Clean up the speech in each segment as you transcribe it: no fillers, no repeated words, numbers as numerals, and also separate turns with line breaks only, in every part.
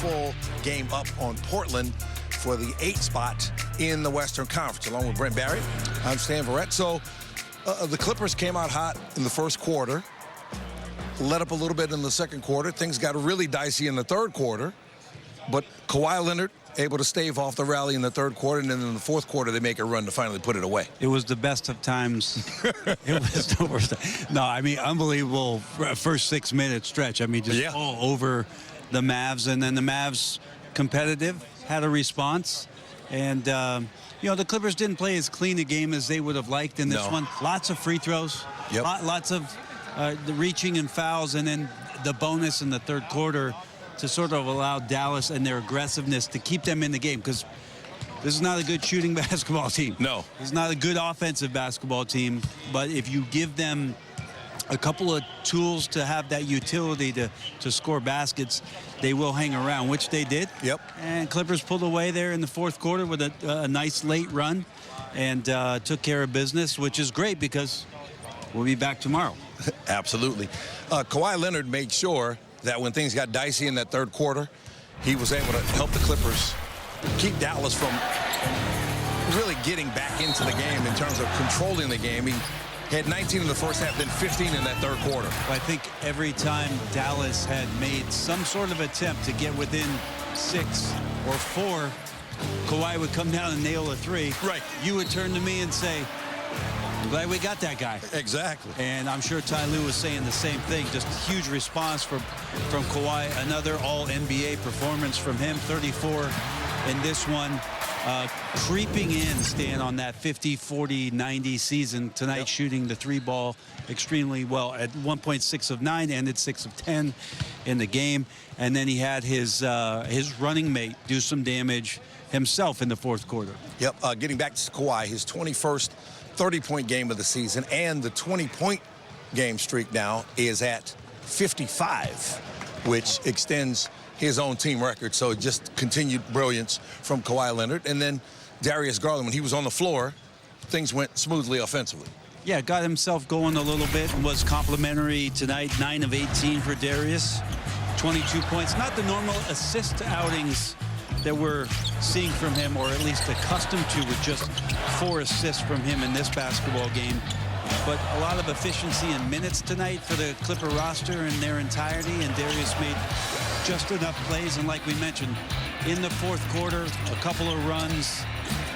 full game up on Portland for the 8th spot in the Western Conference. Along with Brent Barry, I'm Stan Verrett. So the Clippers came out hot in the first quarter, let up a little bit in the second quarter. Things got really dicey in the third quarter, but Kawhi Leonard able to stave off the rally in the third quarter, and then in the fourth quarter they make a run to finally put it away.
It was the best of times. It was the worst. No, I mean, unbelievable first 6-minute stretch. I mean, just all over the Mavs, and then the Mavs competitive, had a response, and you know, the Clippers didn't play as clean a game as they would have liked in this one. Lots of free throws, lots of the reaching and fouls, and then the bonus in the third quarter to sort of allow Dallas and their aggressiveness to keep them in the game, because this is not a good shooting basketball team.
No.
It's not a good offensive basketball team, but if you give them a couple of tools to have that utility to score baskets, they will hang around, which they did.
Yep.
And Clippers pulled away there in the fourth quarter with a nice late run and took care of business, which is great because we'll be back tomorrow.
Absolutely. Kawhi Leonard made sure that when things got dicey in that third quarter, he was able to help the Clippers keep Dallas from really getting back into the game in terms of controlling the game. He had 19 in the first half, then 15 in that third quarter.
I think every time Dallas had made some sort of attempt to get within 6 or 4, Kawhi would come down and nail a 3.
Right. You
would turn to me and say, I'm glad we got that guy.
Exactly.
And I'm sure Ty Lue was saying the same thing. Just a huge response from Kawhi. Another all-NBA performance from him, 34 in this one. Creeping in, Stan, on that 50, 40, 90 season tonight, shooting the 3-ball extremely well at 1.6 of 9, ended 6 of 10 in the game. And then he had his running mate do some damage himself in the fourth quarter.
Yep. Getting back to Kawhi, his 21st 30-point game of the season, and the 20-point game streak now is at 55, which extends his own team record. So just continued brilliance from Kawhi Leonard. And then Darius Garland, when he was on the floor, things went smoothly offensively.
Yeah, got himself going a little bit and was complimentary tonight. 9 of 18 for Darius, 22 points. Not the normal assist outings that we're seeing from him, or at least accustomed to, with just 4 assists from him in this basketball game. But a lot of efficiency in minutes tonight for the Clipper roster in their entirety, and Darius made just enough plays. And like we mentioned, in the fourth quarter, a couple of runs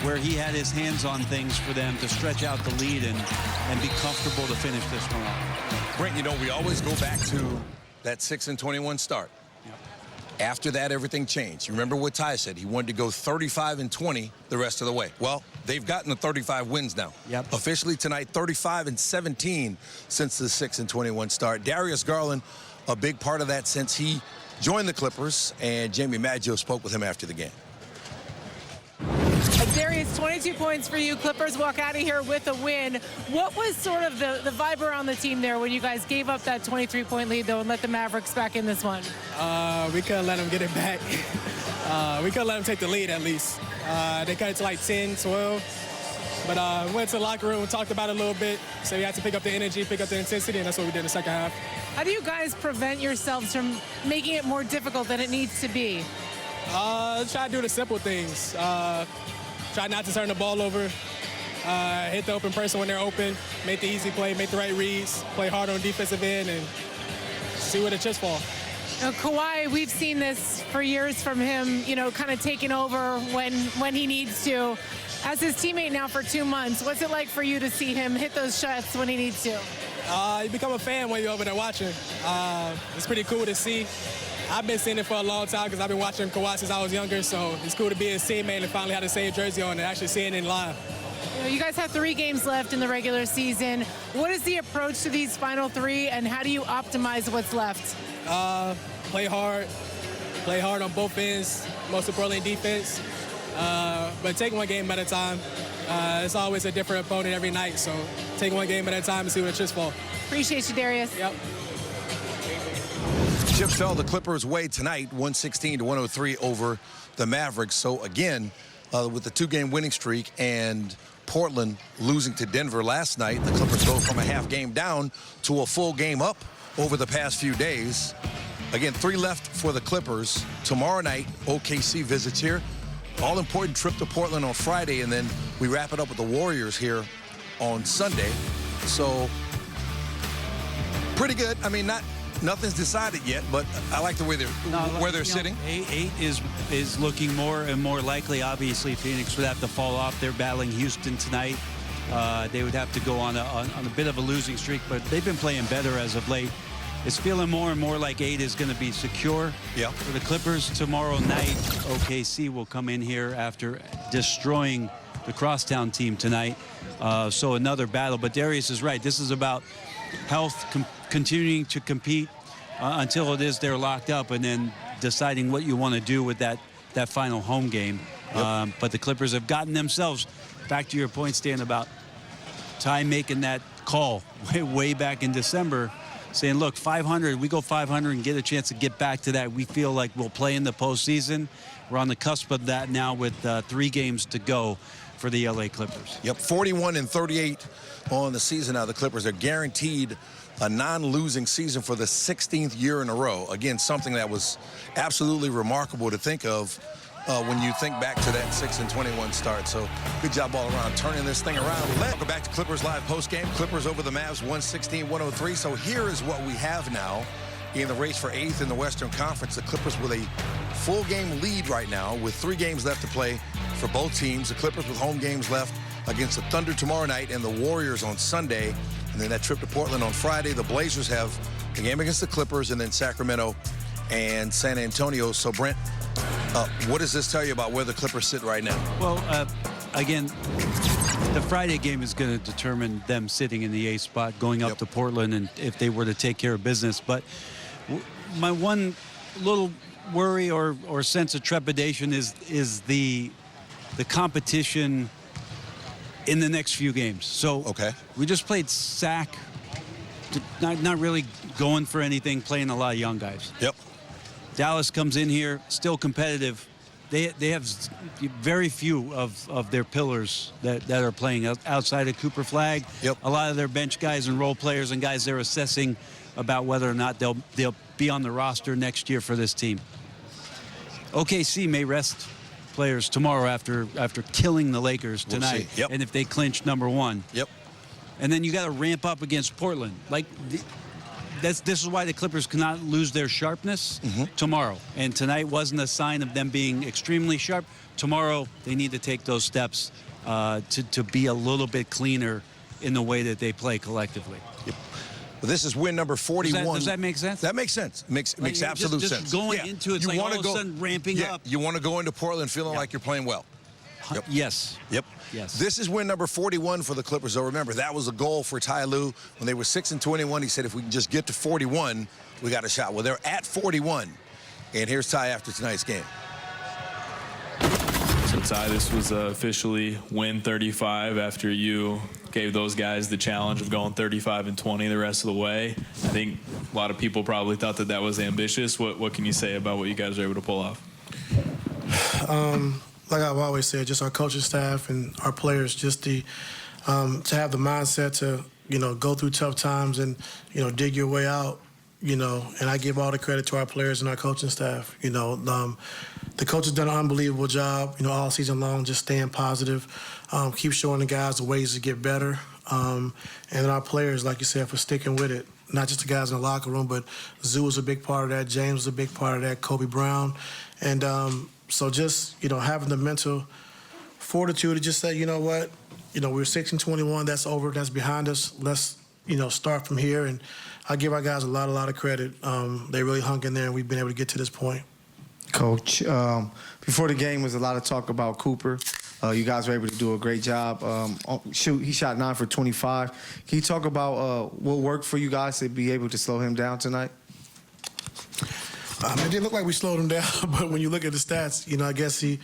where he had his hands on things for them to stretch out the lead and be comfortable to finish this one off.
Brent, you know, we always go back to that 6-21 start. After that, everything changed. You remember what Ty said? He wanted to go 35-20 the rest of the way. Well, they've gotten the 35 wins now.
Yep.
Officially tonight, 35-17 since the 6-21 start. Darius Garland, a big part of that since he joined the Clippers, and Jamie Maggio spoke with him after the game.
Darius, 22 points for you. Clippers walk out of here with a win. What was sort of the vibe around the team there when you guys gave up that 23-point lead, though, and let the Mavericks back in this one?
We couldn't let them get it back. We couldn't let them take the lead, at least. They cut it to like 10, 12. But we went to the locker room, talked about it a little bit. So we had to pick up the energy, pick up the intensity, and that's what we did in the second half.
How do you guys prevent yourselves from making it more difficult than it needs to be?
Try to do the simple things. Try not to turn the ball over. Hit the open person when they're open. Make the easy play, make the right reads, play hard on defensive end, and see where the chips fall.
Now, Kawhi, we've seen this for years from him, you know, kind of taking over when he needs to. As his teammate now for 2 months, what's it like for you to see him hit those shots when he needs to?
You become a fan when you're over there watching. It's pretty cool to see. I've been seeing it for a long time because I've been watching Kawhi since I was younger, so it's cool to be his teammate and finally have the same jersey on and actually seeing it in live.
You know, you guys have 3 games left in the regular season. What is the approach to these final 3, and how do you optimize what's left?
Play hard on both ends, most importantly defense, but take one game at a time. It's always a different opponent every night, so take one game at a time and see where the chips fall.
Appreciate you, Darius.
Yep.
Chips fell the Clippers' way tonight, 116-103 over the Mavericks. So again, with the 2-game winning streak and Portland losing to Denver last night, the Clippers go from a half game down to a full game up over the past few days. Again, 3 left for the Clippers. Tomorrow night, OKC visits here. All-important trip to Portland on Friday, and then we wrap it up with the Warriors here on Sunday. So, pretty good. I mean, nothing's decided yet, but I like the way they're sitting.
8 is looking more and more likely. Obviously, Phoenix would have to fall off. They're battling Houston tonight. They would have to go on a bit of a losing streak, but they've been playing better as of late. It's feeling more and more like 8 is going to be secure for the Clippers. Tomorrow night, OKC will come in here after destroying the Crosstown team tonight. So another battle. But Darius is right. This is about health, continuing to compete until it is they're locked up, and then deciding what you want to do with that final home game. But the Clippers have gotten themselves, back to your point, Stan, about Ty making that call way back in December, saying, look, 500, we go 500 and get a chance to get back to that. We feel like we'll play in the postseason. We're on the cusp of that now with 3 games to go for the LA Clippers.
41-38 on the season now. The Clippers are guaranteed a non-losing season for the 16th year in a row. Again, something that was absolutely remarkable to think of when you think back to that 6-21 start. So good job all around turning this thing around. Welcome back to Clippers Live postgame. Clippers over the Mavs 116-103. So here is what we have now in the race for 8th in the Western Conference. The Clippers with a full game lead right now with 3 games left to play for both teams. The Clippers with home games left against the Thunder tomorrow night and the Warriors on Sunday. And then that trip to Portland on Friday. The Blazers have the game against the Clippers and then Sacramento and San Antonio. So, Brent, what does this tell you about where the Clippers sit right now?
Well, again, the Friday game is going to determine them sitting in the 8th spot, going up to Portland, and if they were to take care of business. But my one little worry or sense of trepidation is the competition in the next few games. So we just played Sac, not really going for anything, playing a lot of young guys. Dallas comes in here, still competitive. They have very few of their pillars that are playing outside of Cooper Flagg. A lot of their bench guys and role players and guys they're assessing about whether or not they'll be on the roster next year for this team. OKC may rest players tomorrow after killing the Lakers tonight, and if they clinch number 1. And then you got to ramp up against Portland. Like this is why the Clippers cannot lose their sharpness tomorrow. And tonight wasn't a sign of them being extremely sharp. Tomorrow they need to take those steps to be a little bit cleaner in the way that they play collectively.
Well, this is win number 41.
Does that make sense?
That makes sense. Makes absolute sense.
Just going into it, it's like all of a sudden ramping up.
You want to go into Portland feeling like you're playing well.
Yes.
Yes. This is win number 41 for the Clippers. So remember, that was a goal for Ty Lue when they were 6-21. He said, if we can just get to 41, we got a shot. Well, they're at 41. And here's Ty after tonight's game.
So, Ty, this was officially win 35 after you gave those guys the challenge of going 35-20 the rest of the way. I think a lot of people probably thought that was ambitious. What can you say about what you guys were able to pull off?
Like I've always said, just our coaching staff and our players, just to have the mindset to, go through tough times and, dig your way out, and I give all the credit to our players and our coaching staff. The coach has done an unbelievable job, all season long, just staying positive, keep showing the guys the ways to get better. And then our players, like you said, for sticking with it. Not just the guys in the locker room, but Zoo was a big part of that. James was a big part of that. Kobe Brown. And so just, having the mental fortitude to just say, you know what, we're 6-21, that's over, that's behind us. Let's, start from here. And I give our guys a lot of credit. They really hung in there, and we've been able to get to this point.
Coach, before the game was a lot of talk about Cooper. You guys were able to do a great job. He shot 9 for 25. Can you talk about what worked for you guys to be able to slow him down tonight?
It didn't look like we slowed him down, but when you look at the stats, I guess he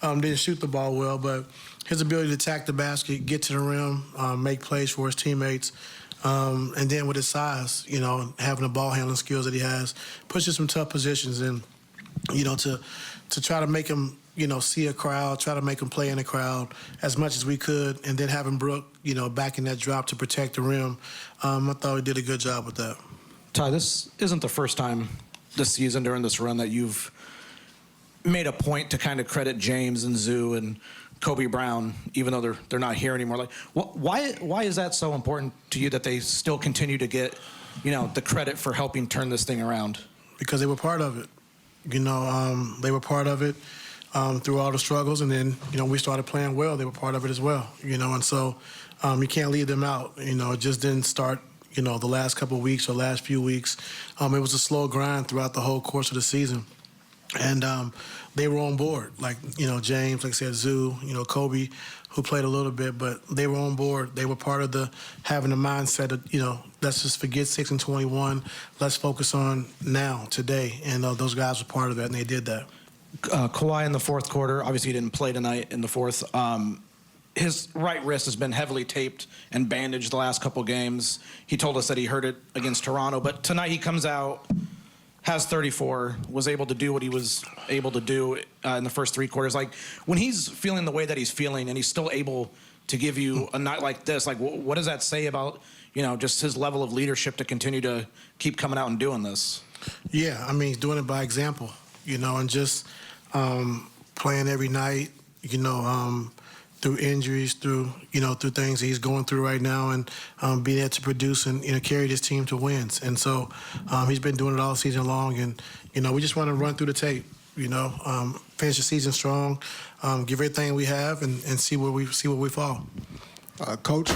didn't shoot the ball well, but his ability to attack the basket, get to the rim, make plays for his teammates, and then with his size, having the ball handling skills that he has, puts you some tough positions, and, to try to make him, see a crowd, try to make him play in a crowd as much as we could, and then having Brooke, back in that drop to protect the rim. I thought he did a good job with that.
Ty, this isn't the first time this season during this run that you've made a point to kind of credit James and Zoo and Kobe Brown, even though they're not here anymore. Like, why is that so important to you that they still continue to get, the credit for helping turn this thing around?
Because they were part of it. They were part of it through all the struggles, and then we started playing well. They were part of it as well. And so you can't leave them out. It just didn't start. The last couple of weeks or last few weeks. It was a slow grind throughout the whole course of the season. And they were on board, like, James, like I said, Zoo, Kobe, who played a little bit, but they were on board. They were part of having the mindset of, let's just forget 6 and 21. Let's focus on now, today. And those guys were part of that, and they did that.
Kawhi in the fourth quarter, obviously he didn't play tonight in the fourth. His right wrist has been heavily taped and bandaged the last couple games. He told us that he hurt it against Toronto, but tonight he comes out, has 34, was able to do what he was able to do in the first 3 quarters. Like, when he's feeling the way that he's feeling and he's still able to give you a night like this, like, what does that say about, just his level of leadership to continue to keep coming out and doing this?
Yeah, I mean, he's doing it by example, and just playing every night, through injuries, through things that he's going through right now, and being able to produce and carry this team to wins. And so he's been doing it all season long, and we just want to run through the tape. Finish the season strong, give everything we have, and see where we fall.
Coach,